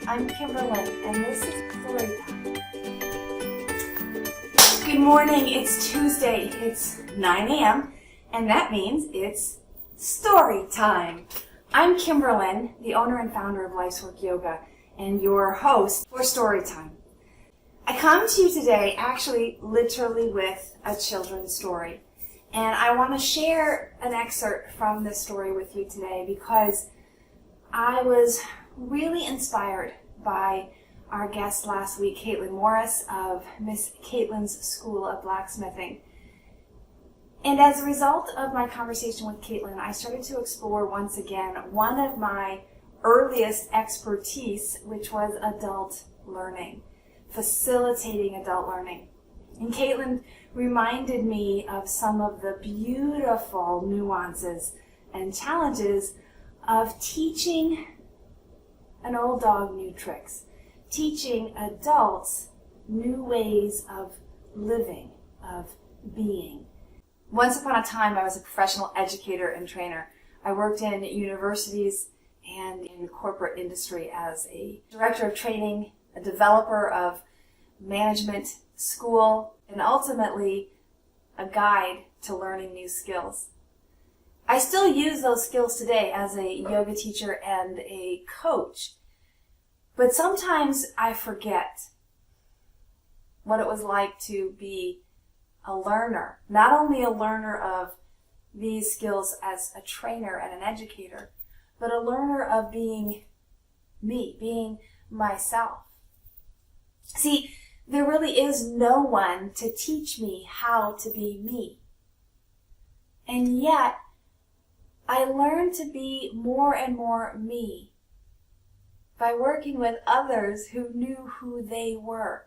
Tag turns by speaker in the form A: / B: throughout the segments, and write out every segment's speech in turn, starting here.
A: I'm Kimberlyn, and this is Story Time. Good morning, it's Tuesday, it's 9 a.m., and that means it's Story Time. I'm Kimberlyn, the owner and founder of Life's Work Yoga, and your host for Story Time. I come to you today actually literally with a children's story, and I want to share an excerpt from this story with you today because I was really inspired by our guest last week, Caitlin Morris of Miss Caitlin's School of Blacksmithing. And as a result of my conversation with Caitlin, I started to explore once again one of my earliest expertise, which was adult learning, facilitating adult learning. And Caitlin reminded me of some of the beautiful nuances and challenges of teaching an old dog new tricks, teaching adults new ways of living, of being. Once upon a time, I was a professional educator and trainer. I worked in universities and in the corporate industry as a director of training, a developer of management school, and ultimately a guide to learning new skills. I still use those skills today as a yoga teacher and a coach, but sometimes I forget what it was like to be a learner, not only a learner of these skills as a trainer and an educator, but a learner of being me, being myself. See, there really is no one to teach me how to be me. And yet, I learned to be more and more me by working with others who knew who they were.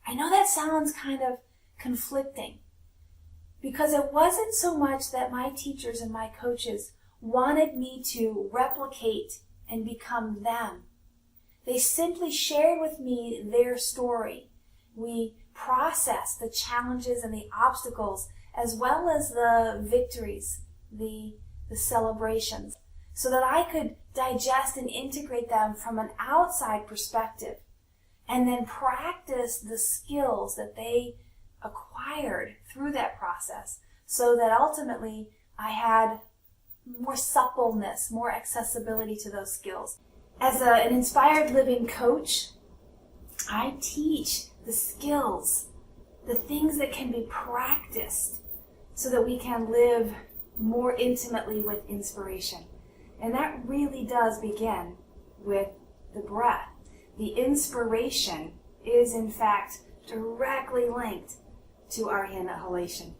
A: I know that sounds kind of conflicting because it wasn't so much that my teachers and my coaches wanted me to replicate and become them. They simply shared with me their story. We processed the challenges and the obstacles as well as the victories, the celebrations, so that I could digest and integrate them from an outside perspective and then practice the skills that they acquired through that process so that ultimately I had more suppleness, more accessibility to those skills. As an inspired living coach, I teach the skills, the things that can be practiced so that we can live more intimately with inspiration. And that really does begin with the breath. The inspiration is in fact directly linked to our inhalation.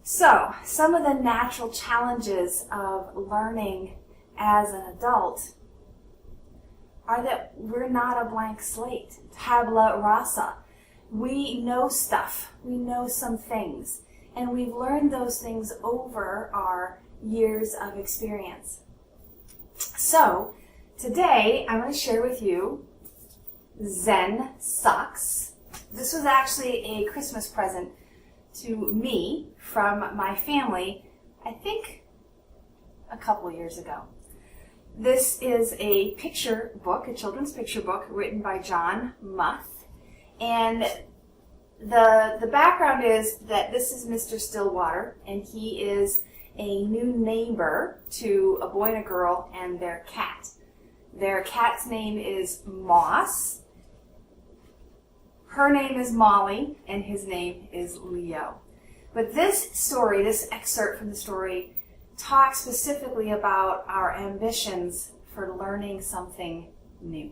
A: So, some of the natural challenges of learning as an adult are that we're not a blank slate, tabula rasa. We know stuff, we know some things, and we've learned those things over our years of experience. So, today I'm going to share with you Zen socks. This was actually a Christmas present to me from my family, I think a couple years ago. This is a picture book, a children's picture book written by John Muth, and the background is that this is Mr. Stillwater, and he is a new neighbor to a boy and a girl and their cat. Their cat's name is Moss. Her name is Molly, and his name is Leo. But this story, this excerpt from the story, talks specifically about our ambitions for learning something new.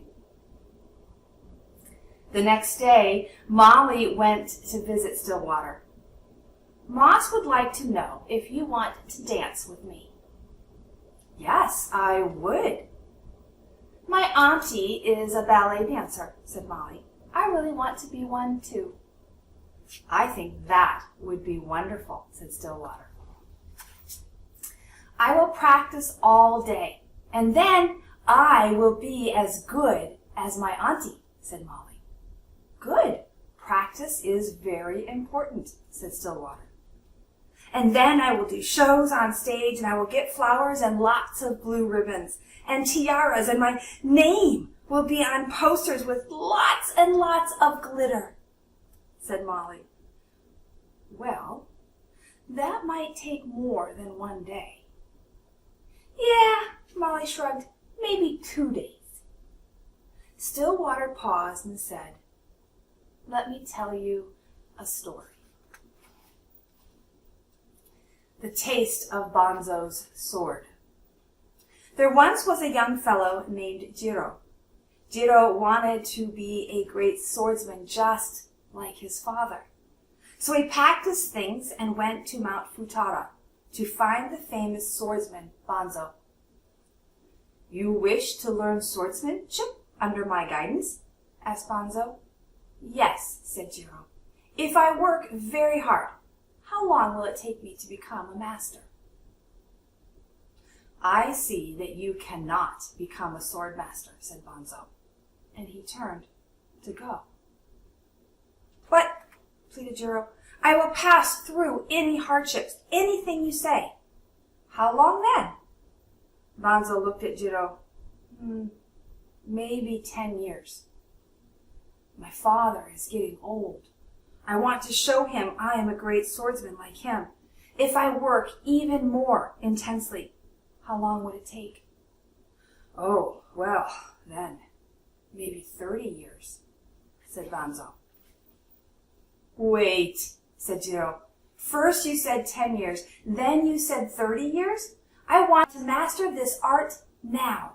A: The next day, Molly went to visit Stillwater. Moss would like to know if you want to dance with me. Yes, I would. My auntie is a ballet dancer, said Molly. I really want to be one too. I think that would be wonderful, said Stillwater. I will practice all day, and then I will be as good as my auntie, said Molly. Good. Practice is very important, said Stillwater. And then I will do shows on stage, and I will get flowers and lots of blue ribbons and tiaras, and my name will be on posters with lots and lots of glitter, said Molly. Well, that might take more than one day. Yeah, Molly shrugged, maybe 2 days. Stillwater paused and said, let me tell you a story. The taste of Banzo's sword. There once was a young fellow named Jiro. Jiro wanted to be a great swordsman just like his father. So he packed his things and went to Mount Futara to find the famous swordsman Banzo. You wish to learn swordsmanship under my guidance? Asked Banzo. Yes, said Jiro. If I work very hard, how long will it take me to become a master? I see that you cannot become a sword master, said Banzo, and he turned to go. But, pleaded Jiro, I will pass through any hardships, anything you say. How long then? Banzo looked at Jiro. Maybe 10 years. My father is getting old. I want to show him I am a great swordsman like him. If I work even more intensely, how long would it take? Oh, well, then, maybe 30 years, said Banzo. Wait, said Jiro. First you said 10 years, then you said 30 years? I want to master this art now.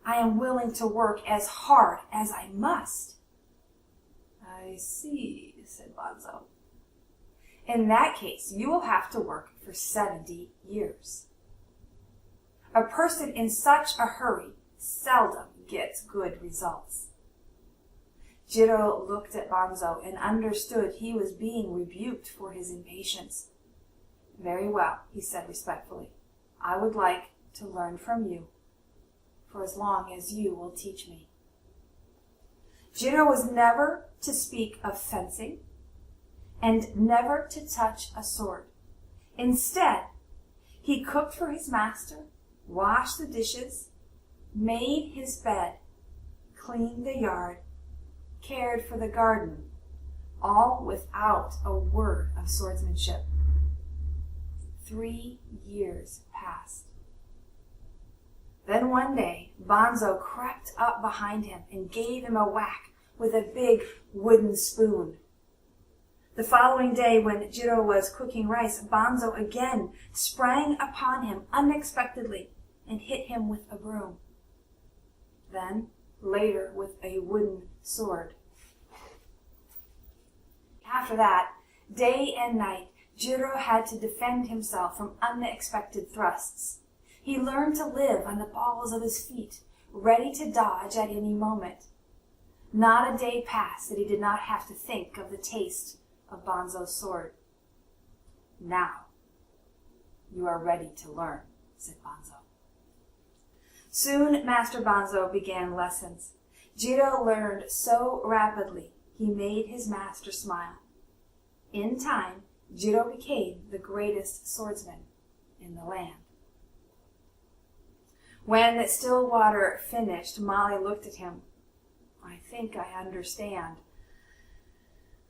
A: I am willing to work as hard as I must. I see, said Banzo. In that case, you will have to work for 70 years. A person in such a hurry seldom gets good results. Jiro looked at Banzo and understood he was being rebuked for his impatience. Very well, he said respectfully. I would like to learn from you for as long as you will teach me. Jiro was never to speak of fencing and never to touch a sword. Instead, he cooked for his master, washed the dishes, made his bed, cleaned the yard, cared for the garden, all without a word of swordsmanship. 3 years passed. Then one day, Banzo crept up behind him and gave him a whack with a big wooden spoon. The following day, when Jiro was cooking rice, Banzo again sprang upon him unexpectedly and hit him with a broom. Then, later, with a wooden sword. After that, day and night, Jiro had to defend himself from unexpected thrusts. He learned to live on the balls of his feet, ready to dodge at any moment. Not a day passed that he did not have to think of the taste of Banzo's sword. Now, you are ready to learn, said Banzo. Soon Master Banzo began lessons. Jiro learned so rapidly he made his master smile. In time, Jiro became the greatest swordsman in the land. When Stillwater finished, Molly looked at him. I think I understand.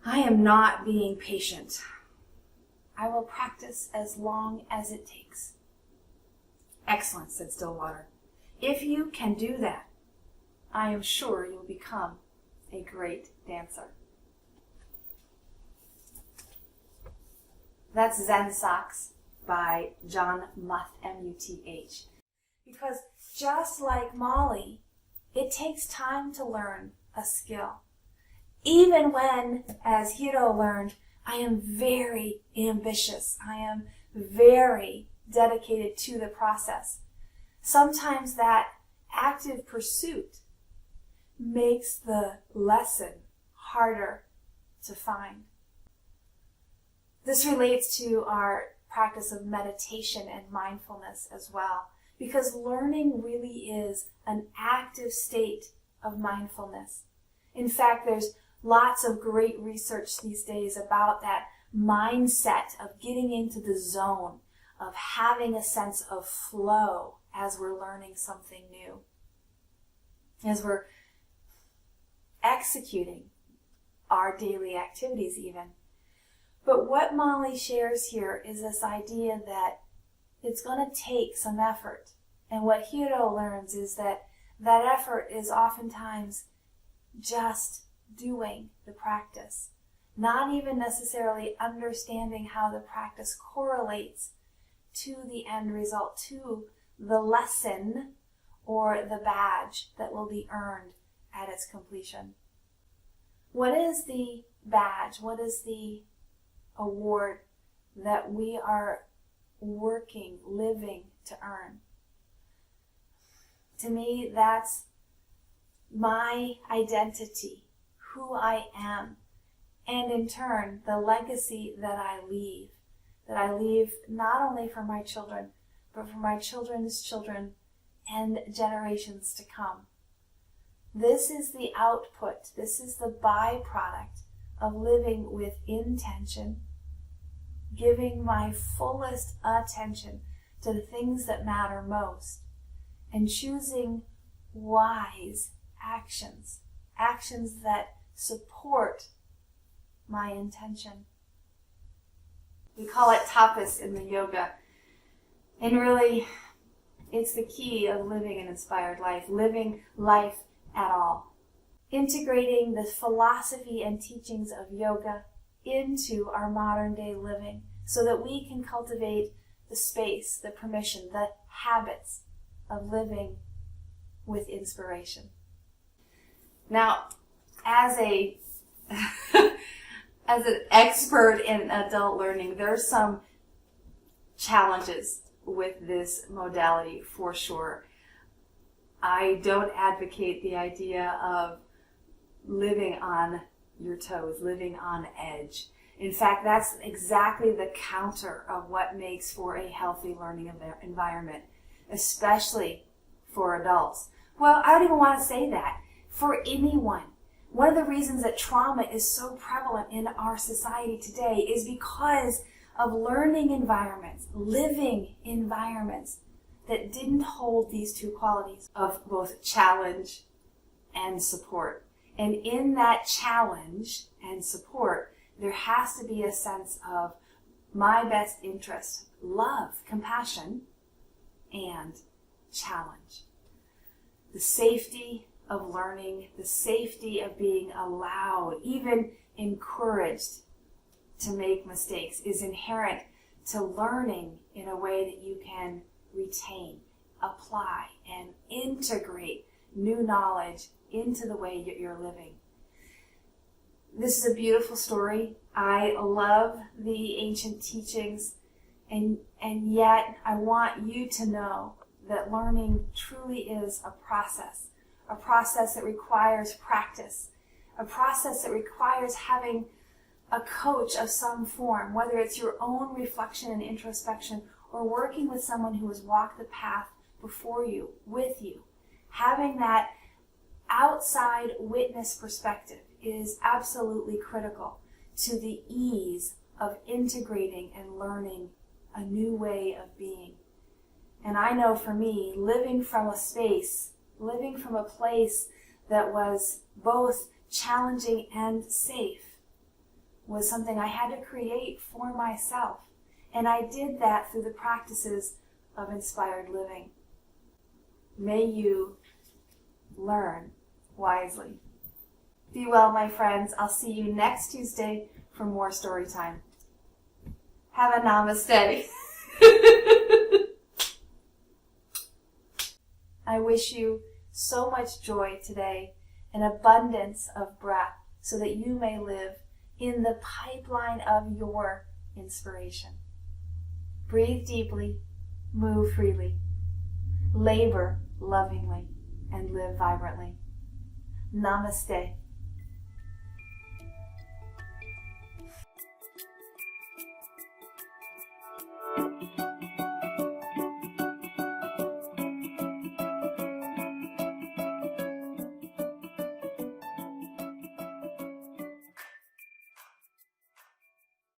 A: I am not being patient. I will practice as long as it takes. Excellent, said Stillwater. If you can do that, I am sure you'll become a great dancer. That's Zen Socks by John Muth, M-U-T-H. Because just like Molly, it takes time to learn a skill. Even when, as Jiro learned, I am very ambitious. I am very dedicated to the process. Sometimes that active pursuit makes the lesson harder to find. This relates to our practice of meditation and mindfulness as well, because learning really is an active state of mindfulness. In fact, there's lots of great research these days about that mindset of getting into the zone, of having a sense of flow as we're learning something new. as we're executing our daily activities even. But what Molly shares here is this idea that it's going to take some effort. And what Hiro learns is that that effort is oftentimes just doing the practice, not even necessarily understanding how the practice correlates to the end result, to the lesson or the badge that will be earned at its completion. What is the badge? What is the award that we are working, living to earn? To me, that's my identity, who I am, and in turn, the legacy that I leave not only for my children, but for my children's children and generations to come. This is the output, this is the byproduct of living with intention, giving my fullest attention to the things that matter most, and choosing wise actions, actions that support my intention. We call it tapas in the yoga, and really it's the key of living an inspired life, living life at all. Integrating the philosophy and teachings of yoga into our modern day living so that we can cultivate the space, the permission, the habits of living with inspiration. Now, as an expert in adult learning, there's some challenges with this modality for sure. I don't advocate the idea of living on your toes, living on edge. In fact, that's exactly the counter of what makes for a healthy learning environment, especially for adults. Well, I don't even want to say that. For anyone. One of the reasons that trauma is so prevalent in our society today is because of learning environments, living environments that didn't hold these two qualities of both challenge and support. And in that challenge and support, there has to be a sense of my best interest, love, compassion, and challenge. The safety of learning, the safety of being allowed, even encouraged to make mistakes is inherent to learning in a way that you can retain, apply, and integrate new knowledge into the way that you're living. This is a beautiful story. I love the ancient teachings, and yet I want you to know that learning truly is a process that requires practice, a process that requires having a coach of some form, whether it's your own reflection and introspection or working with someone who has walked the path before you, with you. Having that outside witness perspective is absolutely critical to the ease of integrating and learning a new way of being. And I know for me, living from a place that was both challenging and safe was something I had to create for myself. And I did that through the practices of inspired living. May you learn wisely. Be well, my friends. I'll see you next Tuesday for more story time. Have a namaste. I wish you so much joy today, an abundance of breath, so that you may live in the pipeline of your inspiration. Breathe deeply, move freely, labor lovingly, and live vibrantly. Namaste.